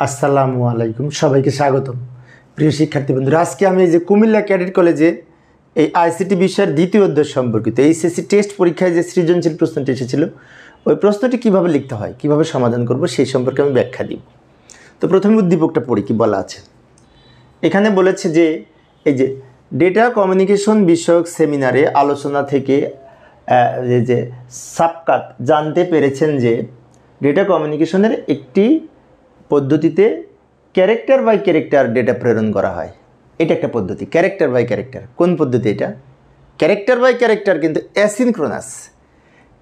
আসসালামু আলাইকুম, সবাইকে স্বাগতম। প্রিয় শিক্ষার্থী বন্ধুরা, আজকে আমি এই যে কুমিল্লা ক্যাডেট কলেজে এই আইসিটি বিষয়ের দ্বিতীয় অধ্যায় সম্পর্কিত এইচএসসি টেস্ট পরীক্ষায় যে সৃজনশীল প্রশ্নটি এসেছিল, ওই প্রশ্নটি কীভাবে লিখতে হয়, কীভাবে সমাধান করব, সেই সম্পর্কে আমি ব্যাখ্যা দিব। তো প্রথমে উদ্দীপকটা পড়ি, কী বলা আছে। এখানে বলেছে যে এই যে ডেটা কমিউনিকেশন বিষয়ক সেমিনারে আলোচনা থেকে যে সাবকাত জানতে পেরেছেন যে ডেটা কমিউনিকেশনের একটি পদ্ধতিতে ক্যারেক্টার বাই ক্যারেক্টার ডেটা প্রেরণ করা হয়। এটা একটা পদ্ধতি, ক্যারেক্টার বাই ক্যারেক্টার। কোন পদ্ধতি এটা? ক্যারেক্টার বাই ক্যারেক্টার কিন্তু অ্যাসিনক্রোনাস।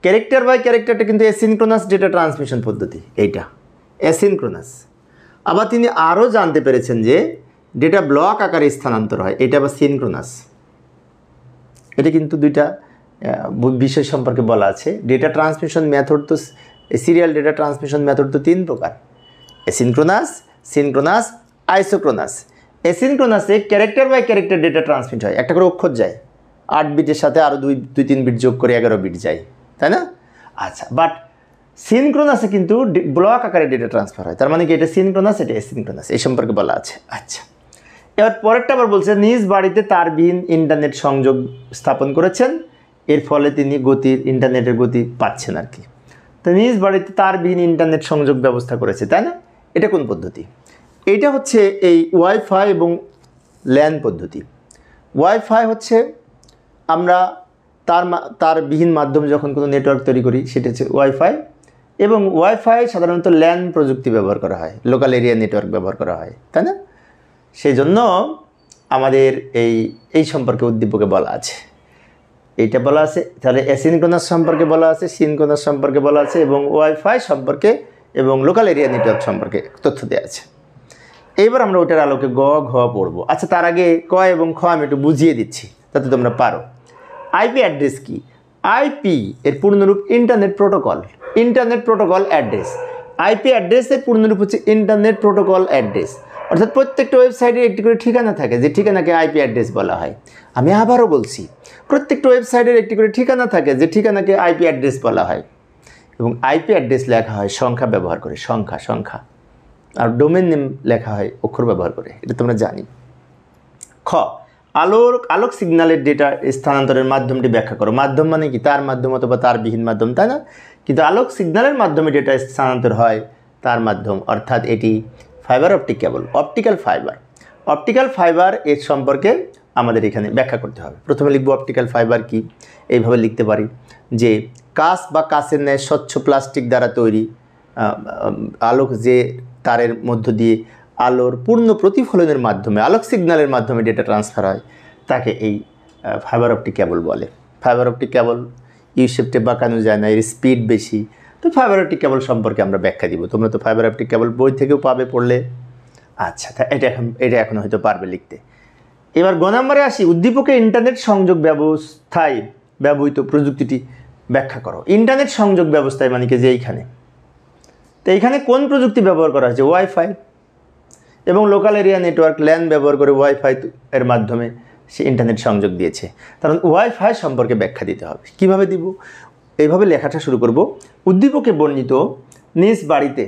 ক্যারেক্টার বাই ক্যারেক্টারটা কিন্তু অ্যাসিনক্রোনাস ডেটা ট্রান্সমিশন পদ্ধতি, এইটা অ্যাসিনক্রোনাস। আবার তিনি আরও জানতে পেরেছেন যে ডেটা ব্লক আকারে স্থানান্তর হয়, এটা আবার সিনক্রোনাস। এটা কিন্তু দুইটা বিষয় সম্পর্কে বলা আছে। ডেটা ট্রান্সমিশন মেথড তো সিরিয়াল ডেটা ট্রান্সমিশন মেথড তো তিন প্রকার: অ্যাসিনক্রোনাস, সিনক্রোনাস, আইসোক্রোনাস। অ্যাসিনক্রোনাসে character by character data transmit হয়, একটা করে অক্ষর যায়, 8 বিটের সাথে আরও দুই 3 বিট যোগ করে 11 বিট যায়, তাই না? আচ্ছা, বাট সিনক্রোনাসে কিন্তু ব্লক আকারে ডেটা ট্রান্সফার হয়। তার মানে কি এটা সিনক্রোনাস, এটা অ্যাসিনক্রোনাস, এই সম্পর্কে বলা আছে। আচ্ছা, এবার পরেরটা আবার বলছে নিজ বাড়িতে তারবিহীন ইন্টারনেট সংযোগ স্থাপন করেছেন, এর ফলে তিনি ইন্টারনেটের গতি পাচ্ছেন আর কি। তো নিজ বাড়িতে তারবিহীন ইন্টারনেট সংযোগ ব্যবস্থা করেছে, তাই না? এটা কোন পদ্ধতি? এটা হচ্ছে এই ওয়াইফাই এবং ল্যান পদ্ধতি। ওয়াইফাই হচ্ছে আমরা তারবিহীন মাধ্যমে যখন কোনো নেটওয়ার্ক তৈরি করি, সেটা হচ্ছে ওয়াইফাই। এবং ওয়াইফাই সাধারণত ল্যান প্রযুক্তি ব্যবহার করা হয়, লোকাল এরিয়া নেটওয়ার্ক ব্যবহার করা হয়, তাই না? সেই জন্য আমাদের এই সম্পর্কে উদ্দীপকে বলা আছে, এইটা বলা আছে। তাহলে অ্যাসিনক্রোনাস সম্পর্কে বলা আছে, সিনক্রোনাস সম্পর্কে বলা আছে, এবং ওয়াইফাই সম্পর্কে এবং লোকাল এরিয়া নেটওয়ার্ক সম্পর্কে তথ্য দেওয়া আছে। এইবার আমরা ওটার আলোকে গ ঘ পড়ব। আচ্ছা, তার আগে ক এবং খ আমি একটু বুঝিয়ে দিচ্ছি যাতে তোমরা পারো। আইপি অ্যাড্রেস কি? আইপি এর পূর্ণরূপ internet protocol, internet protocol address. IP অ্যাড্রেসের পূর্ণরূপ হচ্ছে ইন্টারনেট প্রোটোকল অ্যাড্রেস। অর্থাৎ প্রত্যেকটা ওয়েবসাইটের একটি করে ঠিকানা থাকে, যে ঠিকানাকে আইপি অ্যাড্রেস বলা হয়। আমি আবারও বলছি, প্রত্যেকটা ওয়েবসাইটের একটি করে ঠিকানা থাকে, যে ঠিকানাকে আইপি অ্যাড্রেস বলা হয়। এবং আইপি অ্যাড্রেস লেখা হয় সংখ্যা ব্যবহার করে, সংখ্যা। আর ডোমেন নেম লেখা হয় অক্ষর ব্যবহার করে, এটা তোমরা জানি। খ, আলোক সিগন্যালের ডেটা স্থানান্তরের মাধ্যমটি ব্যাখ্যা করো। মাধ্যম মানে কি? তার মাধ্যম অথবা তারবিহীন মাধ্যম, তাই না? কিন্তু আলোক সিগন্যালের মাধ্যমে ডেটা স্থানান্তর হয় তার মাধ্যম, অর্থাৎ এটি fibre optic cable, optical fibre. Optical fibre এর সম্পর্কে আমাদের এখানে ব্যাখ্যা করতে হবে। প্রথমে লিখব অপটিক্যাল ফাইবার কি। এইভাবে লিখতে পারি যে কাঁচ বা কাঁচের ন্যায় স্বচ্ছ প্লাস্টিক দ্বারা তৈরি আলোক যে তারের মধ্য দিয়ে আলোর পূর্ণ প্রতিফলনের মাধ্যমে, আলোক সিগন্যালের মাধ্যমে ডেটা ট্রান্সফার হয়, তাকে এই ফাইবার অপটিক কেবল বলে। ফাইবার অপটিক কেবল ইউ শেপটে বাঁকানো যায় না, এর স্পিড বেশি। তো ফাইবার অপটিক কেবল সম্পর্কে আমরা ব্যাখ্যা দিব। তোমরা তো ফাইবার অপটিক কেবল বই থেকেও পাবে পড়লে। আচ্ছা, এটা এখন হয়তো পারবে লিখতে। এবার গ নম্বরে আসি, উদ্দীপকে ইন্টারনেট সংযোগ ব্যবস্থায় ব্যবহৃত প্রযুক্তিটি ব্যাখ্যা করো। ইন্টারনেট সংযোগ ব্যবস্থায় মানে কি, যে এইখানে, তো এইখানে কোন প্রযুক্তি ব্যবহার করা হয়েছে? ওয়াইফাই এবং লোকাল এরিয়া নেটওয়ার্ক ল্যান ব্যবহার করে ওয়াইফাই এর মাধ্যমে সে ইন্টারনেট সংযোগ দিয়েছে। কারণ ওয়াইফাই সম্পর্কে ব্যাখ্যা দিতে হবে। কিভাবে দিব? এইভাবে লেখাটা শুরু করব। উদ্দীপকে বর্ণিত নিজ বাড়িতে,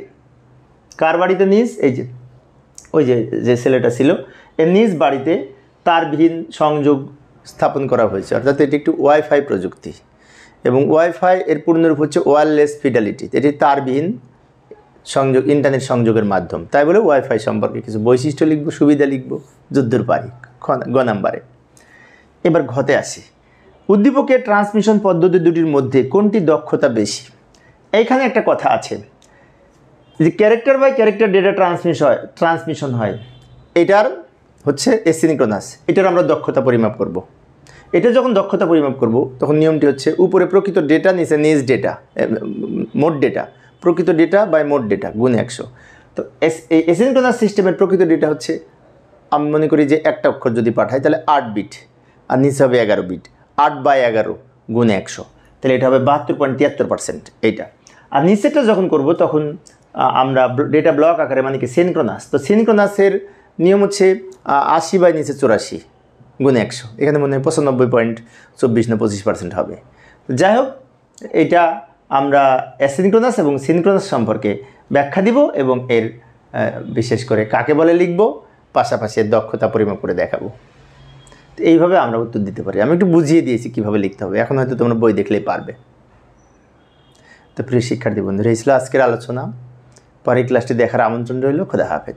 কার বাড়িতে? নিজ, এই যে ওই যে ছেলেটা ছিল, এর নিজ বাড়িতে তারবিহীন সংযোগ স্থাপন করা হয়েছে, অর্থাৎ এটি একটি ওয়াইফাই প্রযুক্তি। এবং ওয়াইফাই এর পূর্ণরূপ হচ্ছে ওয়্যারলেস ফিডেলিটি, এটি তারবিহীন সংযোগ, ইন্টারনেট সংযোগের মাধ্যম। তাই বলে ওয়াইফাই সম্পর্কে কিছু বৈশিষ্ট্য লিখব, সুবিধা লিখব, যদ্দূর পারি গ নাম্বারে। এবার ঘতে আসি, উদ্দীপকের ট্রান্সমিশন পদ্ধতি দুটির মধ্যে কোনটি দক্ষতা বেশি? এইখানে একটা কথা আছে যে character by character data transmission হয়, এটার হচ্ছে অ্যাসিনক্রোনাস। এটার আমরা দক্ষতা পরিমাপ করব। এটা যখন দক্ষতা পরিমাপ করব, তখন নিয়মটি হচ্ছে উপরে প্রকৃত ডেটা, নিচে নিজ ডেটা, মোট ডেটা, প্রকৃত ডেটা বাই মোট ডেটা গুণ 100। তো এই অ্যাসিনক্রোনাস সিস্টেমের প্রকৃত ডেটা হচ্ছে, আমি মনে করি যে একটা অক্ষর যদি পাঠাই তাহলে 8 বিট, আর নিচে হবে 11 বিট, 8/11 গুণ 100, তাহলে এটা হবে 72.73% এইটা। আর নিচেটা যখন করব তখন আমরা ডেটা ব্লক আকারে, মানে কি সিনক্রোনাস। তো সিনক্রোনাসের নিয়ম হচ্ছে 80/84 গুণ 100, এখানে মনে হয় 95.24 না 25% হবে। যাই হোক, এটা আমরা অ্যাসিনক্রোনাস এবং সিনক্রোনাস সম্পর্কে ব্যাখ্যা দিব এবং এর বিশেষ করে কাকে বলে লিখব, পাশাপাশি এর দক্ষতা পরিমাপ করে দেখাবো। তো এইভাবে আমরা উত্তর দিতে পারি। আমি একটু বুঝিয়ে দিয়েছি কীভাবে লিখতে হবে, এখন হয়তো তোমরা বই দেখলেই পারবে। তো প্রিয় শিক্ষার্থী বন্ধুরা, এই ছিল আজকের আলোচনা। পরের ক্লাসটি দেখার আমন্ত্রণ রইল। খোদা হাফেজ।